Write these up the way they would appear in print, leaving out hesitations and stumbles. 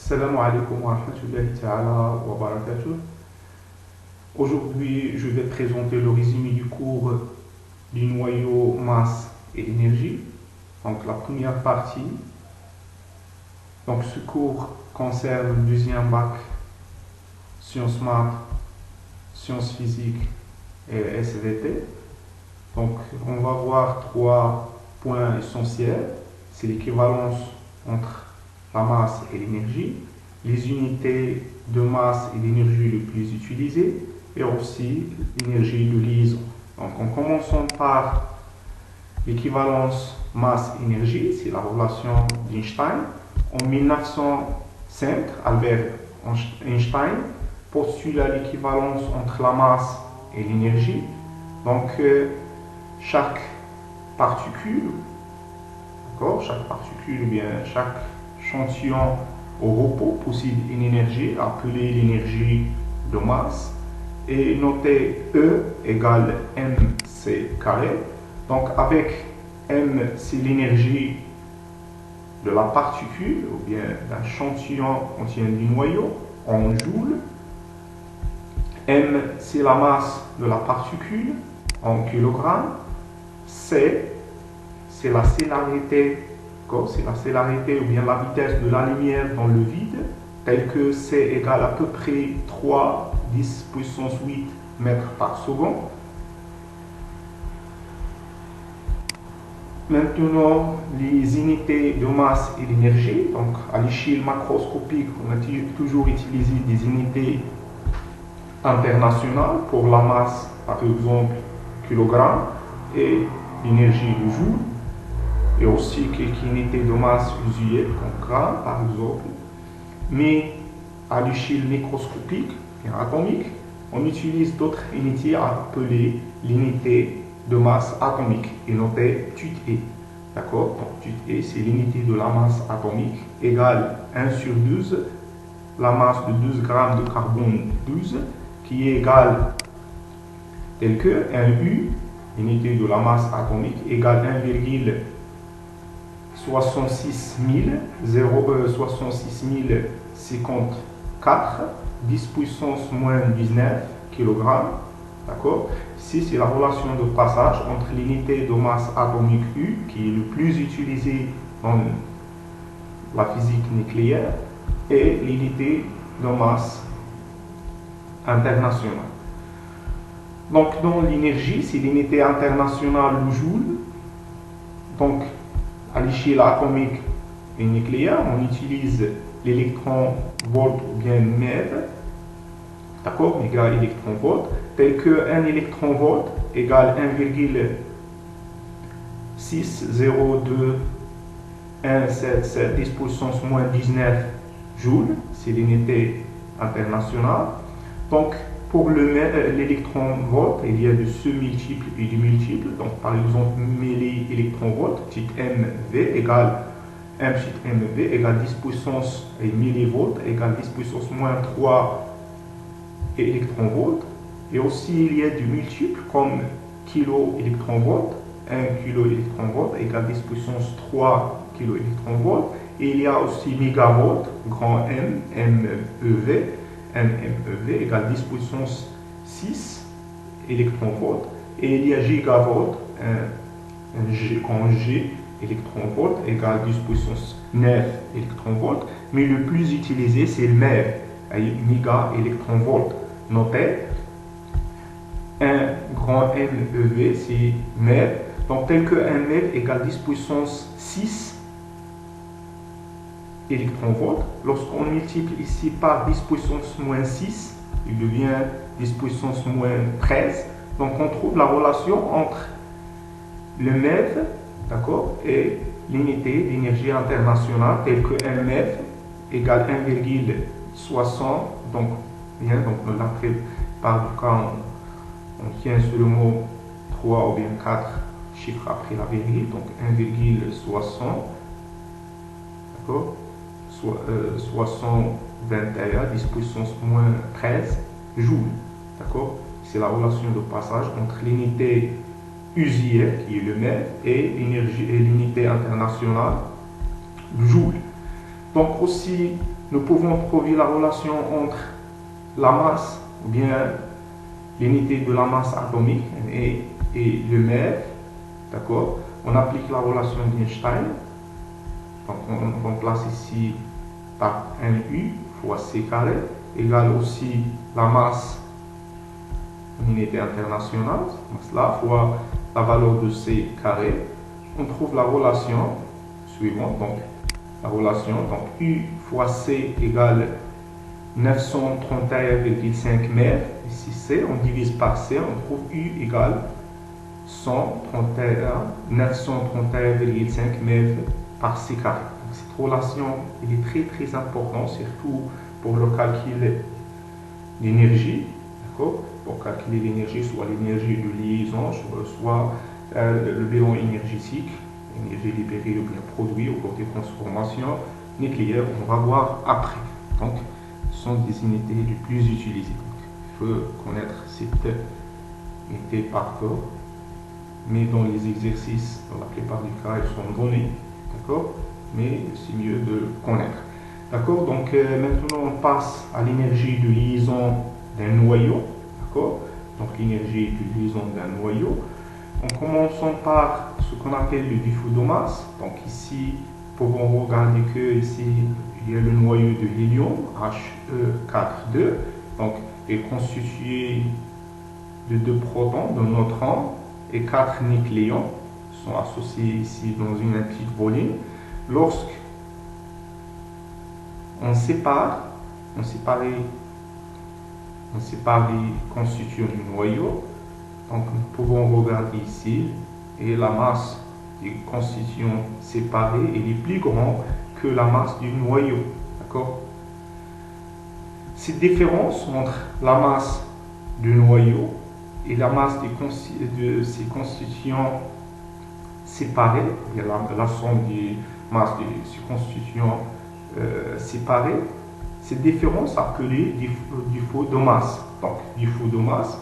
Assalamu alaikum wa rahmatullahi ta'ala wa barakatuh. Aujourd'hui, je vais présenter le résumé du cours du noyau masse et l'énergie. Donc, la première partie. Donc, ce cours concerne le deuxième bac, sciences maths, sciences physiques et SVT. Donc, on va voir trois points essentiels. C'est l'équivalence entre la masse et l'énergie, les unités de masse et d'énergie les plus utilisées, et aussi l'énergie de liaison. Donc en commençant par l'équivalence masse-énergie, c'est la relation d'Einstein. En 1905, Albert Einstein postula l'équivalence entre la masse et l'énergie. Donc chaque particule, chaque particule ou bien chaque échantillon au repos possède une énergie appelée l'énergie de masse et notée E égale mc carré. Donc avec m, c'est l'énergie de la particule ou bien d'un échantillon contient du noyau en joules. M, c'est la masse de la particule en kilogrammes. C, c'est la célérité ou bien la vitesse de la lumière dans le vide, tel que C égale à peu près 3 10 puissance 8 mètres par seconde. Maintenant, les unités de masse et d'énergie. Donc, à l'échelle macroscopique, on a toujours utilisé des unités internationales pour la masse, par exemple, kilogramme, et l'énergie de joule, et aussi quelques unités de masse usuelles, comme gramme, par exemple. Mais à l'échelle microscopique et atomique, on utilise d'autres unités appelées l'unité de masse atomique et notée TUT-E. D'accord? Donc TUT-E, c'est l'unité de la masse atomique égale 1 sur 12, la masse de 12 grammes de carbone 12, qui est égale tel que 1 U, l'unité de la masse atomique, égale 1,66 054 10 puissance moins 19 kg. D'accord? Ici, c'est la relation de passage entre l'unité de masse atomique U, qui est le plus utilisée dans la physique nucléaire, et l'unité de masse internationale. Donc, dans l'énergie, c'est l'unité internationale le joule. Donc, à l'échelle atomique et nucléaire, on utilise l'électron-volt ou bien MeV, d'accord, méga électron-volt, tel que 1 électron-volt égale 1,602177 10 puissance moins 19 joules, c'est l'unité internationale. Donc, pour l'électron-volt, il y a de sous-multiples et du multiple. Donc, par exemple, milli-électron-volt, type MV égale 1 petit MV égale 10 puissance et millivolts égale 10 puissance moins 3 électron-volt. Et aussi, il y a du multiple comme kilo-électron-volt. 1 kilo-électron-volt égale 10 puissance 3 kilo-électron-volt. Et il y a aussi mégavolt, grand M, MEV. MEV égale 10 puissance 6 électron-volt. Et il y a gigavolt, grand G électron-volt égale 10 puissance 9 électron-volt. Mais le plus utilisé, c'est le MeV, méga électron-volt. Notez, un grand MEV, c'est MeV. Donc, tel que un MeV égale 10 puissance 6 électron-volt. Lorsqu'on multiplie ici par 10 puissance moins 6, il devient 10 puissance moins 13. Donc on trouve la relation entre le MeV, d'accord, et l'unité d'énergie internationale, telle que un MeV égale 1,60. Donc l'après, par le cas, on tient sur le mot 3 ou bien 4 chiffres après la virgule, donc 1,60, d'accord, 621 10 puissance moins 13 joules. D'accord? C'est la relation de passage entre l'unité usuelle, qui est le mètre, et l'unité internationale, joule. Donc aussi, nous pouvons trouver la relation entre la masse, ou bien l'unité de la masse atomique et le MeV, d'accord? On applique la relation d'Einstein, donc on remplace ici par 1U fois C carré, égale aussi la masse en unité internationale, là fois la valeur de C carré. On trouve la relation suivante, donc la relation, donc U fois C égale 931,5 MeV. Ici C, on divise par C, on trouve U égale 931,5 MeV par C carré. Donc, cette relation elle est très très importante, surtout pour le calcul d'énergie, d'accord? Pour calculer l'énergie, soit l'énergie de liaison, soit le bilan énergétique, énergie libérée ou bien produit au cours des transformations nucléaires, on va voir après. Donc, ce sont des unités les plus utilisées. Donc, il faut connaître cette unité par cœur, mais dans les exercices, dans la plupart des cas, ils sont donnés, d'accord? Mais c'est mieux de connaître. D'accord? Donc, maintenant, on passe à l'énergie de liaison d'un noyau, d'accord? Donc, l'énergie de liaison d'un noyau. En commençant par ce qu'on appelle le diffus de masse. Donc ici, nous pouvons regarder que ici, il y a le noyau de l'hélium, He4,2. Donc, il est constitué de 2 protons, de neutrons et 4 nucléons sont associés ici dans une petite volume. Lorsque on sépare les constituants du noyau, donc nous pouvons regarder ici, et la masse des constituants séparés est plus grande que la masse du noyau. D'accord? Cette différence entre la masse du noyau et la masse de ces constituants séparés, la somme des masses de ces constituants séparés, cette différence appelée diffus de masse. Donc, diffus de masse,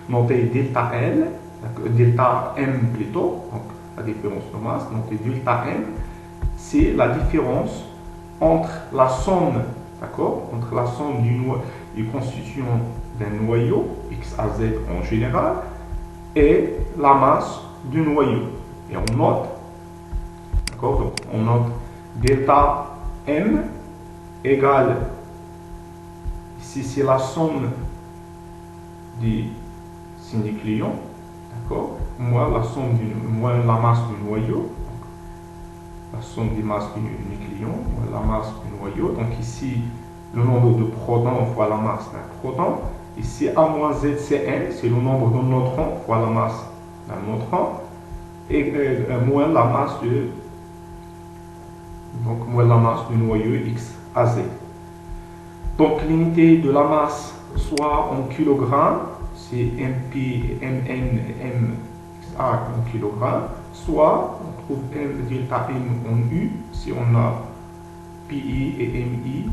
notez delta L, delta M plutôt, donc la différence de masse, notez delta M, c'est la différence entre la somme, d'accord, entre la somme du constituant d'un noyau, X à Z en général, et la masse du noyau. Et on note, d'accord, donc on note delta M égale, ici c'est la somme des nucléons, d'accord, moins la masse du noyau, la somme des masses du nucléon, moins la masse du noyau. Donc ici, le nombre de protons fois la masse d'un proton. Ici, A moins ZCN, c'est le nombre de neutrons fois la masse d'un neutron. Et moins la masse du noyau X à Z. Donc l'unité de la masse, soit en kilogrammes, c'est MP, MN, MXA en kilogrammes, soit on trouve delta M en U, si on a PI et MI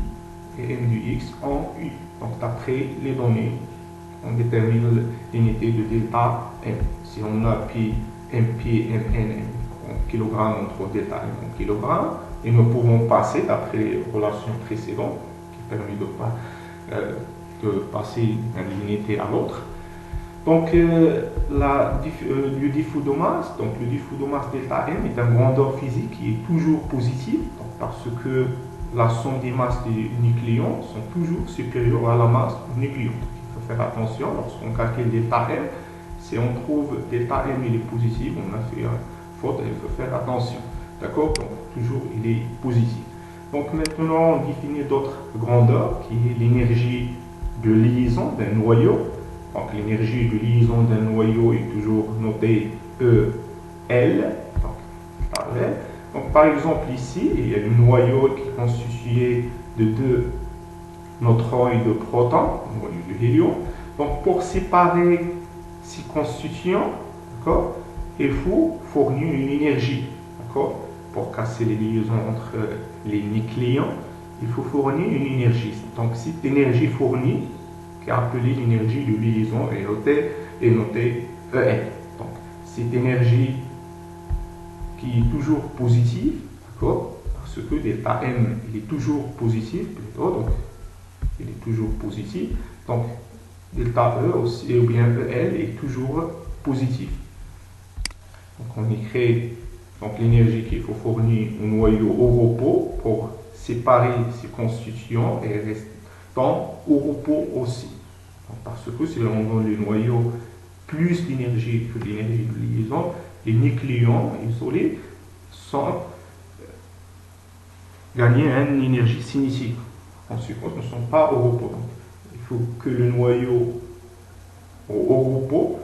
et M du X en U. Donc d'après les données, on détermine l'unité de delta M. Si on a Pi, MP, MN en kilogrammes, on trouve delta M en kilogrammes, et nous pouvons passer, d'après les relations précédentes, qui permettent de passer d'une unité à l'autre. Donc, le diffus de masse, delta M est une grandeur physique qui est toujours positive, donc parce que la somme des masses des nucléons sont toujours supérieures à la masse du nucléon. Donc, il faut faire attention lorsqu'on calcule delta M. Si on trouve delta M il est positif, on a fait une faute, il faut faire attention. D'accord? Donc, toujours il est positif. Donc, maintenant, on définit d'autres grandeurs qui est l'énergie de liaison d'un noyau. Donc l'énergie de liaison d'un noyau est toujours notée EL. Donc par exemple ici, il y a le noyau qui est constitué de 2 neutrons et 2 protons, le noyau de l'hélium. Donc pour séparer ces constituants, il faut fournir une énergie. Pour casser les liaisons entre les nucléons, il faut fournir une énergie. Donc cette énergie fournie, qui est appelée l'énergie de liaison, est notée EL. Donc, cette énergie qui est toujours positive, parce parce que delta M il est toujours positif plutôt, donc il est toujours positif, donc delta E aussi, ou bien EL est toujours positif. Donc on écrit l'énergie qu'il faut fournir au noyau au repos pour séparer ses constituants et restant au repos aussi. Donc, parce que si on donne le noyau plus l'énergie que l'énergie de liaison, les nucléons isolés sont gagner une énergie cinétique. En conséquence, ne sont pas au repos. Donc, il faut que le noyau au repos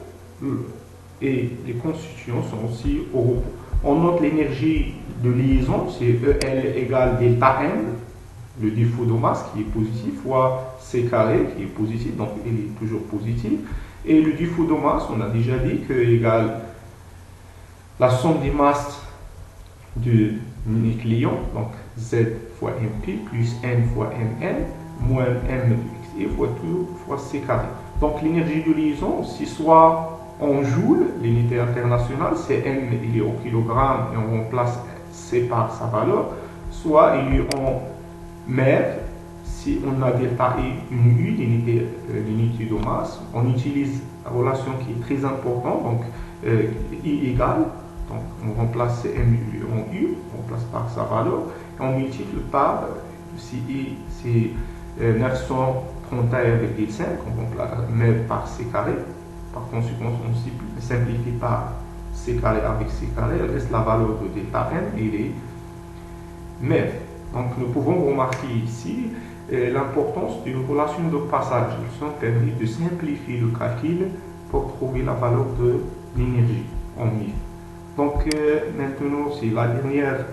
et les constituants sont aussi au repos. On note l'énergie de liaison, c'est EL égale delta M, le défaut de masse qui est positif, fois C carré qui est positif, donc il est toujours positif. Et le défaut de masse, on a déjà dit que égale la somme des masses du nucléon, donc Z fois MP plus N fois Mn moins M de XE fois tout fois C carré. Donc l'énergie de liaison, si soit en joule, l'unité internationale, c'est M, il est au kilogramme et on remplace C par sa valeur, soit il est en mètres, si on a delta E une U, l'unité de masse, on utilise la relation qui est très importante, donc I égale, donc on remplace M en U, on remplace par sa valeur, et on multiplie par, si I c'est 931,5, on remplace M par C carré. Par conséquent, on simplifie par C carré avec C carré, il reste la valeur de delta M et les mètres. Donc nous pouvons remarquer ici l'importance d'une relation de passage. Ils sont permis de simplifier le calcul pour trouver la valeur de l'énergie en mille. Donc maintenant c'est la dernière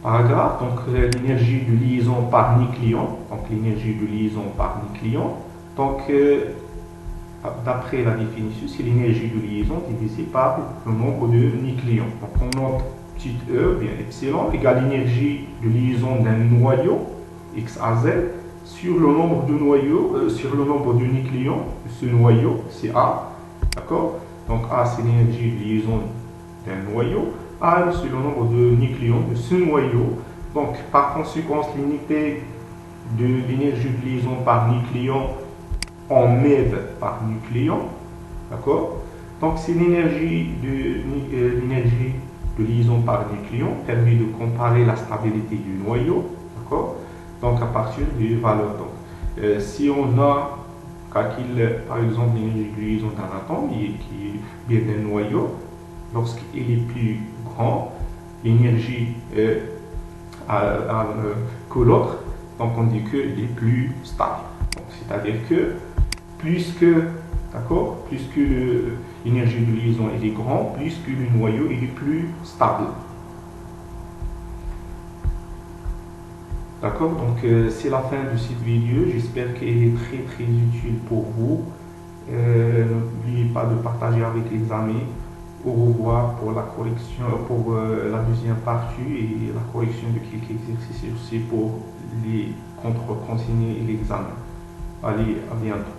paragraphe, donc l'énergie de liaison par nucléon, donc l'énergie de liaison par nucléon. Donc, d'après la définition, c'est l'énergie de liaison divisée par le nombre de nucléons. Donc, on note petit e, bien epsilon, égale l'énergie de liaison d'un noyau, x à z, sur le nombre de noyaux, sur le nombre de nucléons de ce noyau, c'est A. D'accord? Donc, A, c'est l'énergie de liaison d'un noyau. A, c'est le nombre de nucléons de ce noyau. Donc, par conséquent, l'unité de l'énergie de liaison par nucléon en mètres par nucléon, d'accord? Donc c'est l'énergie de liaison par nucléon permet de comparer la stabilité du noyau, d'accord? Donc à partir des valeurs. Donc si on a calculé par exemple l'énergie de liaison d'un atome qui est bien d'un noyau, lorsqu'il est plus grand, l'énergie que l'autre, donc on dit qu'il est plus stable. C'est-à-dire que plus que l'énergie de liaison est grande, plus que le noyau est plus stable. D'accord, donc c'est la fin de cette vidéo. J'espère qu'elle est très utile pour vous. N'oubliez pas de partager avec les amis. Au revoir pour la correction, pour la deuxième partie et la correction de quelques exercices aussi pour les contrôles continus et l'examen. Allez, à bientôt.